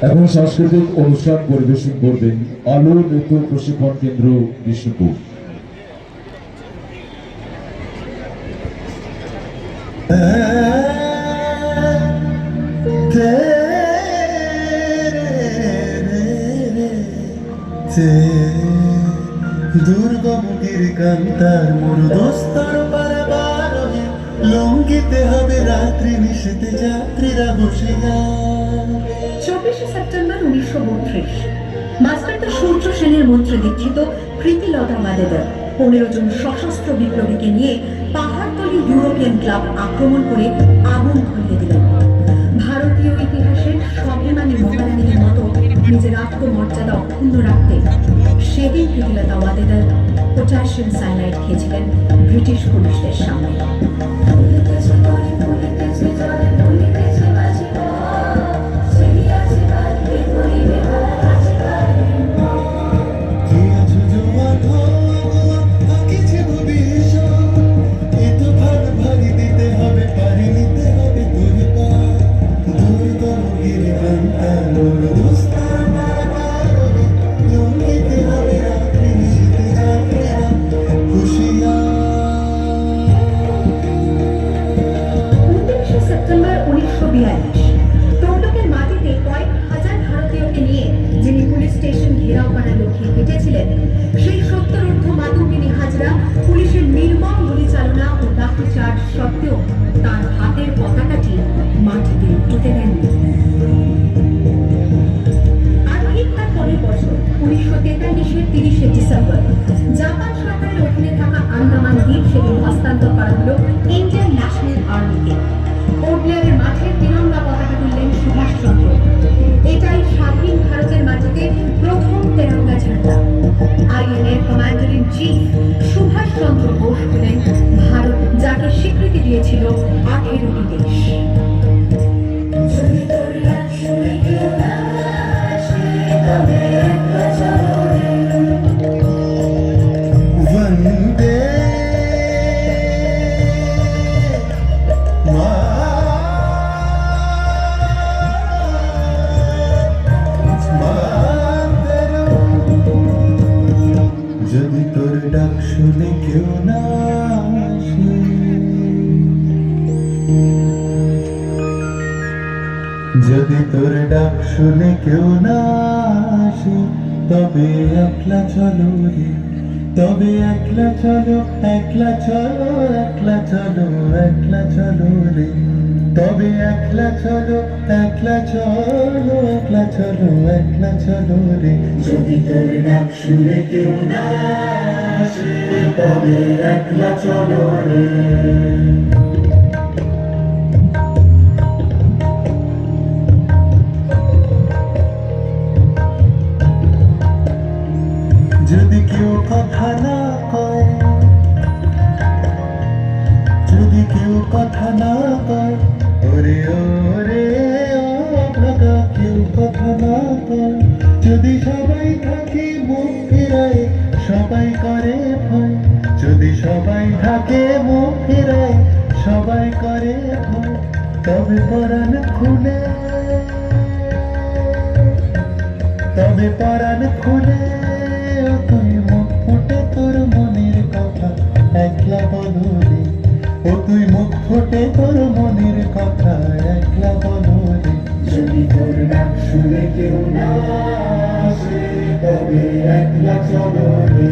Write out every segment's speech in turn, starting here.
এখন সাংস্কৃতিক অনুষ্ঠান পরিবেশন করবেন আলো নৃত্য প্রশিক্ষণ কেন্দ্র বিষ্ণুপুর। দুর্গমুখীর কান্তার মরুদস্তর পারাবার লঙ্ঘিতে হবে রাত্রি নিষেধে যাত্রীরা বসিয়া। 24শে সেপ্টেম্বর 1932 মাস্টারদা সূর্য সেনের মন্ত্রে দীক্ষিত প্রীতিলতা ওয়াদেদার 15 জন সশস্ত্র বিপ্লবীকে নিয়ে পাহাড়তলি ইউরোপিয়ান ক্লাব আক্রমণ করে আগুন ধরিয়ে দিলেন। ভারতীয় ইতিহাসের স্বাভিমানী মহারানীদের মতো নিজের আত্মমর্যাদা অক্ষুণ্ণ রাখতে সেদিন প্রীতিলতা ওয়াদেদার পটাশিয়াম সায়ানাইড খেয়েছিলেন ব্রিটিশ পুলিশদের সামনে। তমলুকের মাটিতে কয়েক হাজার ভারতীয়কে নিয়ে যিনি পুলিশ স্টেশন ঘেরাও করার লক্ষ্যে হেঁটেছিলেন, সেই 70 মাতঙ্গিনী হাজরা পুলিশের নির্মম গুলিচালনা ও লাঠিচার্জ সত্ত্বেও তার হাতের পতাকাটি মাটিতে উঠতে দেননি। আর ঠিক তার পরের বছর 1943-এর 30শে ডিসেম্বর জাপান সরকারের অধীনে থাকা আন্দামান দ্বীপ সেদিন হস্তান্তর করা হলো ইন্ডিয়ান ন্যাশনাল আর্মিকে। কোটলিয়ারের মাঠে তিরঙ্গা পতাকা তুললেন সুভাষচন্দ্র। এটাই স্বাধীন ভারতের মাটিতে প্রথম তেরঙ্গা ঝান্ডা। আইএনএর commander in chief Subhash Chandra Bose হলেন ভারত, যাকে স্বীকৃতি দিয়েছিল 18টি দেশ। যদি তোর ডাক শুনে কেউ না আসে, যদি তোর ডাক শুনে কেউ না আসে, তবে একলা চলো রে, তবে একলা চলো, একলা চলো, একলা চলো, একলা চলো রে, তবে একলা চলো, একলা চলো, একলা চলো, একলা চলো রে। যদি তোর ডাক শুনে কেউ না আসে, তবে একলা চলো রে। যদি কেউ কথা না কয়, যদি কেউ কথা না কয়, ওরে ওরে ও ভাগা, কেউ কথা না কয়, যদি সবাই থাকে মুখ ফিরায়, সবাই করে ভয়, যদি সবাই থাকে মুখ ফিরায়, সবাই করে ভয়, তবে পরাণ খুলে, তবে পরাণ খুলে তুই মুখ ফুটে তোর মনের কথা একলা বলো রে, ও তুই মুখ ফুটে তোর মনের কথা একলা বলো রে। যদি তোর ডাক শুনে কেউ না আসে, তবে একলা চলো রে।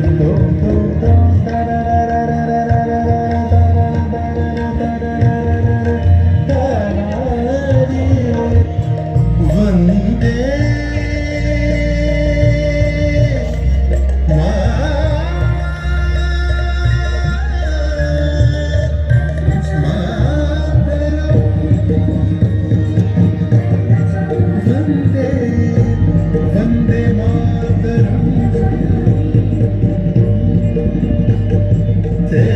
वंदे वंदे मातरम। रे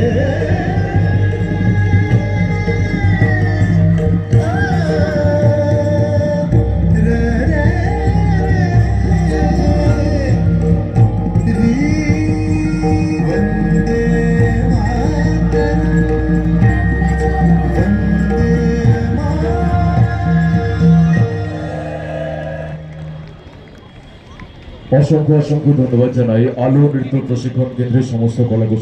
অসংখ্য অসংখ্য ধন্যবাদ জানাই আলো নৃত্য প্রশিক্ষণ কেন্দ্রের সমস্ত কলাকুশলী